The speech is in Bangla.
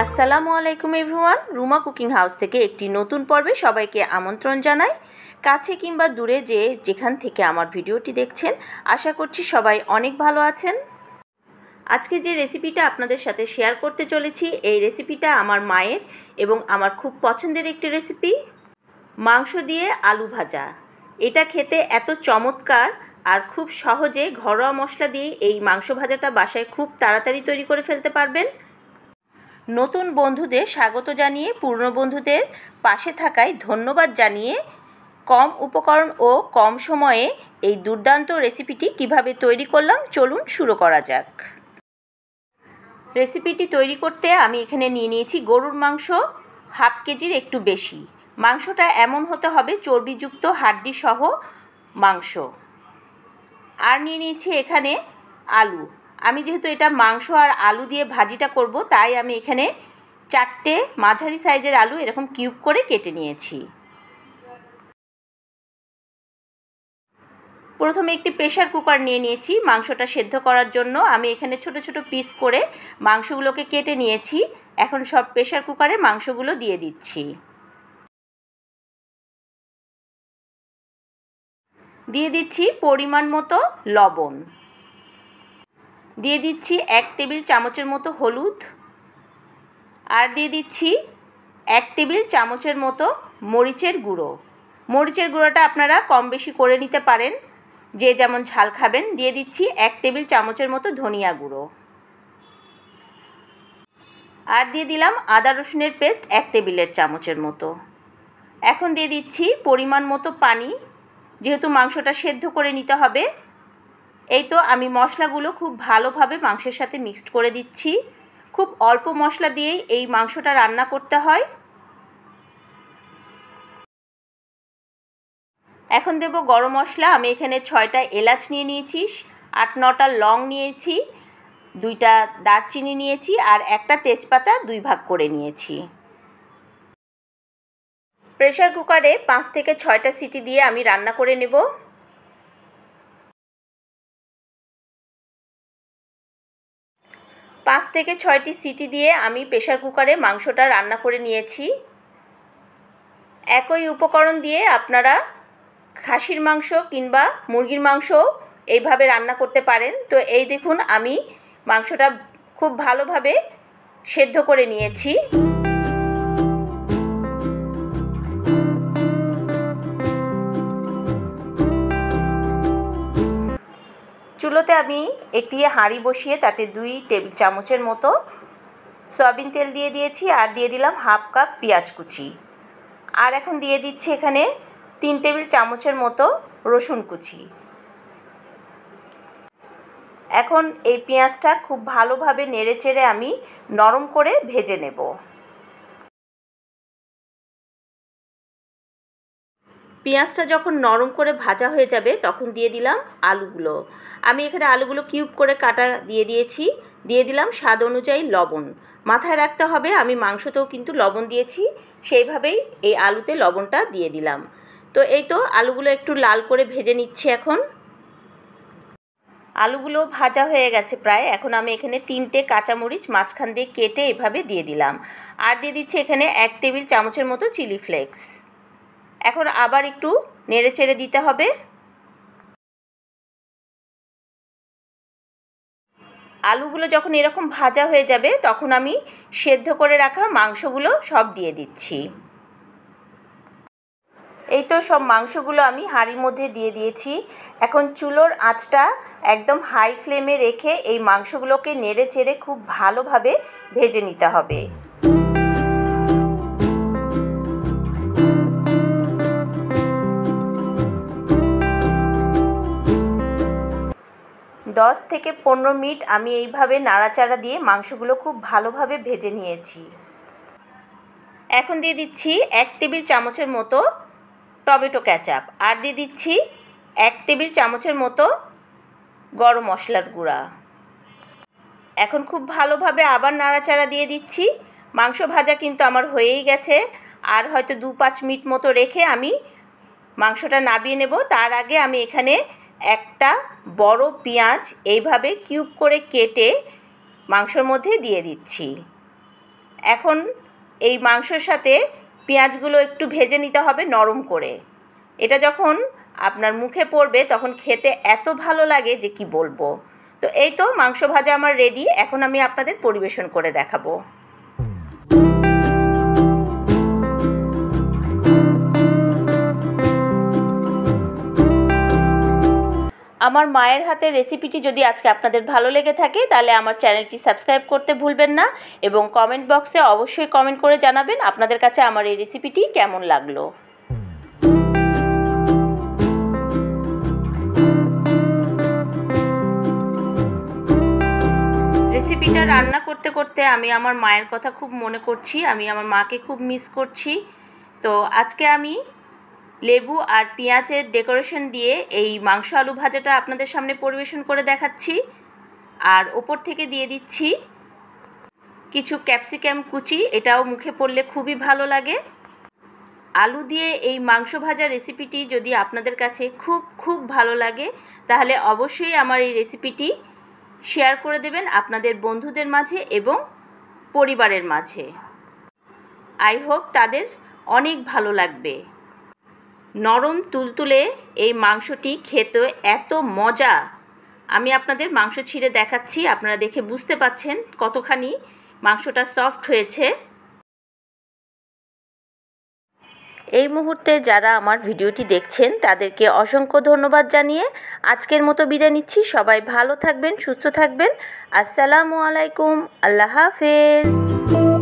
আসসালামু আলাইকুম এভরিওয়ান, রুমা কুকিং হাউস থেকে একটি নতুন পর্বে সবাইকে আমন্ত্রণ জানাই। কাছে কিংবা দূরে যেখান থেকে আমার ভিডিওটি দেখছেন, আশা করছি সবাই অনেক ভালো আছেন। আজকে যে রেসিপিটা আপনাদের সাথে শেয়ার করতে চলেছি, এই রেসিপিটা আমার মায়ের এবং আমার খুব পছন্দের একটি রেসিপি, মাংস দিয়ে আলু ভাজা। এটা খেতে এত চমৎকার আর খুব সহজে ঘরোয়া মশলা দিয়ে এই মাংস ভাজাটা বাসায় খুব তাড়াতাড়ি তৈরি করে ফেলতে পারবেন। নতুন বন্ধুদের স্বাগত জানিয়ে পুরনো বন্ধুদের পাশে থাকায় ধন্যবাদ জানিয়ে কম উপকরণ ও কম সময়ে এই দুর্দান্ত রেসিপিটি কিভাবে তৈরি করলাম চলুন শুরু করা যাক। রেসিপিটি তৈরি করতে আমি এখানে নিয়ে নিয়েছি গরুর মাংস হাফ কেজির একটু বেশি। মাংসটা এমন হতে হবে চর্বিযুক্ত হাড্ডি সহ মাংস। আর নিয়ে নিয়েছি এখানে আলু। আমি যেহেতু এটা মাংস আর আলু দিয়ে ভাজিটা করব, তাই আমি এখানে 4টে মাঝারি সাইজের আলু এরকম কিউব করে কেটে নিয়েছি। প্রথমে একটি প্রেসার কুকার নিয়ে নিয়েছি মাংসটা সেদ্ধ করার জন্য। আমি এখানে ছোট ছোট পিস করে মাংসগুলোকে কেটে নিয়েছি। এখন সব প্রেসার কুকারে মাংসগুলো দিয়ে দিচ্ছি। দিয়ে দিচ্ছি পরিমাণ মতো লবণ, দিয়ে দিচ্ছি 1 টেবিল চামচের মতো হলুদ, আর দিয়ে দিচ্ছি 1 টেবিল চামচের মতো মরিচের গুঁড়ো। মরিচের গুঁড়োটা আপনারা কম বেশি করে নিতে পারেন, যে যেমন ঝাল খাবেন। দিয়ে দিচ্ছি 1 টেবিল চামচের মতো ধনিয়া গুঁড়ো, আর দিয়ে দিলাম আদা রসুনের পেস্ট 1 টেবিলের চামচের মতো। এখন দিয়ে দিচ্ছি পরিমাণ মতো পানি, যেহেতু মাংসটা সেদ্ধ করে নিতে হবে। এই তো আমি মশলাগুলো খুব ভালোভাবে মাংসের সাথে মিক্সড করে দিচ্ছি। খুব অল্প মশলা দিয়েই এই মাংসটা রান্না করতে হয়। এখন দেব গরম মশলা। আমি এখানে 6টা এলাচ নিয়ে নিয়েছি, 8-9টা লং নিয়েছি, 2টা দারচিনি নিয়েছি, আর একটা তেজপাতা 2 ভাগ করে নিয়েছি। প্রেসার কুকারে 5 থেকে 6টা সিটি দিয়ে আমি রান্না করে নেব। 5 থেকে 6টি সিটি দিয়ে আমি প্রেসার কুকারে মাংসটা রান্না করে নিয়েছি। একই উপকরণ দিয়ে আপনারা খাসির মাংস কিংবা মুরগির মাংস এইভাবে রান্না করতে পারেন। তো এই দেখুন আমি মাংসটা খুব ভালোভাবে সেদ্ধ করে নিয়েছি। চুলোতে আমি একটি হাঁড়ি বসিয়ে তাতে 2 টেবিল চামচের মতো সয়াবিন তেল দিয়ে দিয়েছি, আর দিয়ে দিলাম হাফ কাপ পেঁয়াজ কুচি, আর এখন দিয়ে দিচ্ছি এখানে 3 টেবিল চামচের মতো রসুন কুচি। এখন এই পেঁয়াজটা খুব ভালোভাবে নেড়েচেড়ে আমি নরম করে ভেজে নেব। পেঁয়াজটা যখন নরম করে ভাজা হয়ে যাবে তখন দিয়ে দিলাম আলুগুলো। আমি এখানে আলুগুলো কিউব করে কাটা দিয়ে দিয়েছি। দিয়ে দিলাম স্বাদ অনুযায়ী লবণ। মাথায় রাখতে হবে আমি মাংসতেও কিন্তু লবণ দিয়েছি, সেইভাবেই এই আলুতে লবণটা দিয়ে দিলাম। তো এই তো আলুগুলো একটু লাল করে ভেজে নিচ্ছি। এখন আলুগুলো ভাজা হয়ে গেছে প্রায়। এখন আমি এখানে 3টে কাঁচামরিচ মাঝখান দিয়ে কেটে এভাবে দিয়ে দিলাম, আর দিয়ে দিচ্ছি এখানে 1 টেবিল চামচের মতো চিলি ফ্লেক্স। এখন আবার একটু নেড়ে চেড়ে দিতে হবে। আলুগুলো যখন এরকম ভাজা হয়ে যাবে তখন আমি সেদ্ধ করে রাখা মাংসগুলো সব দিয়ে দিচ্ছি। এই তো সব মাংসগুলো আমি হাঁড়ির মধ্যে দিয়ে দিয়েছি। এখন চুলোর আঁচটা একদম হাই ফ্লেমে রেখে এই মাংসগুলোকে নেড়ে চেড়ে খুব ভালোভাবে ভেজে নিতে হবে। 10 থেকে 15 মিনিট আমি এইভাবে নাড়াচাড়া দিয়ে মাংসগুলো খুব ভালোভাবে ভেজে নিয়েছি। এখন দিয়ে দিচ্ছি 1 টেবিল চামচের মতো টমেটো কেচাপ, আর দিয়ে দিচ্ছি 1 টেবিল চামচের মতো গরম মশলার গুঁড়া। এখন খুব ভালোভাবে আবার নাড়াচাড়া দিয়ে দিচ্ছি। মাংস ভাজা কিন্তু আমার হয়েই গেছে, আর হয়তো 2-5 মিনিট মতো রেখে আমি মাংসটা নামিয়ে নেব। তার আগে আমি এখানে একটা বড় পেঁয়াজ এইভাবে কিউব করে কেটে মাংসের মধ্যে দিয়ে দিচ্ছি। এখন এই মাংসর সাথে পেঁয়াজগুলো একটু ভেজে নিতে হবে নরম করে। এটা যখন আপনার মুখে পড়বে তখন খেতে এত ভালো লাগে যে কি বলবো। তো এই তো মাংস ভাজা আমার রেডি। এখন আমি আপনাদের পরিবেশন করে দেখাবো। আমার মায়ের হাতের রেসিপিটি যদি আজকে আপনাদের ভালো লেগে থাকে তাহলে আমার চ্যানেলটি সাবস্ক্রাইব করতে ভুলবেন না এবং কমেন্ট বক্সে অবশ্যই কমেন্ট করে জানাবেন আপনাদের কাছে আমার এই রেসিপিটি কেমন লাগলো। রেসিপিটা রান্না করতে করতে আমি আমার মায়ের কথা খুব মনে করছি, আমি আমার মাকে খুব মিস করছি। তো আজকে আমি লেবু আর পেঁয়াজের ডেকোরেশন দিয়ে এই মাংস আলু ভাজাটা আপনাদের সামনে পরিবেশন করে দেখাচ্ছি। আর ওপর থেকে দিয়ে দিচ্ছি কিছু ক্যাপসিকাম কুচি, এটাও মুখে পড়লে খুবই ভালো লাগে। আলু দিয়ে এই মাংস ভাজা রেসিপিটি যদি আপনাদের কাছে খুব ভালো লাগে তাহলে অবশ্যই আমার এই রেসিপিটি শেয়ার করে দেবেন আপনাদের বন্ধুদের মাঝে এবং পরিবারের মাঝে। আই হোপ তাদের অনেক ভালো লাগবে। নরম তুলতুলে এই মাংসটি খেতে এত মজা। আমি আপনাদের মাংস ছিঁড়ে দেখাচ্ছি, আপনারা দেখে বুঝতে পাচ্ছেন কতখানি মাংসটা সফট হয়েছে। এই মুহূর্তে যারা আমার ভিডিওটি দেখছেন তাদেরকে অসংখ্য ধন্যবাদ জানিয়ে আজকের মতো বিদায় নিচ্ছি। সবাই ভালো থাকবেন, সুস্থ থাকবেন। আসসালামু আলাইকুম, আল্লাহ হাফেজ।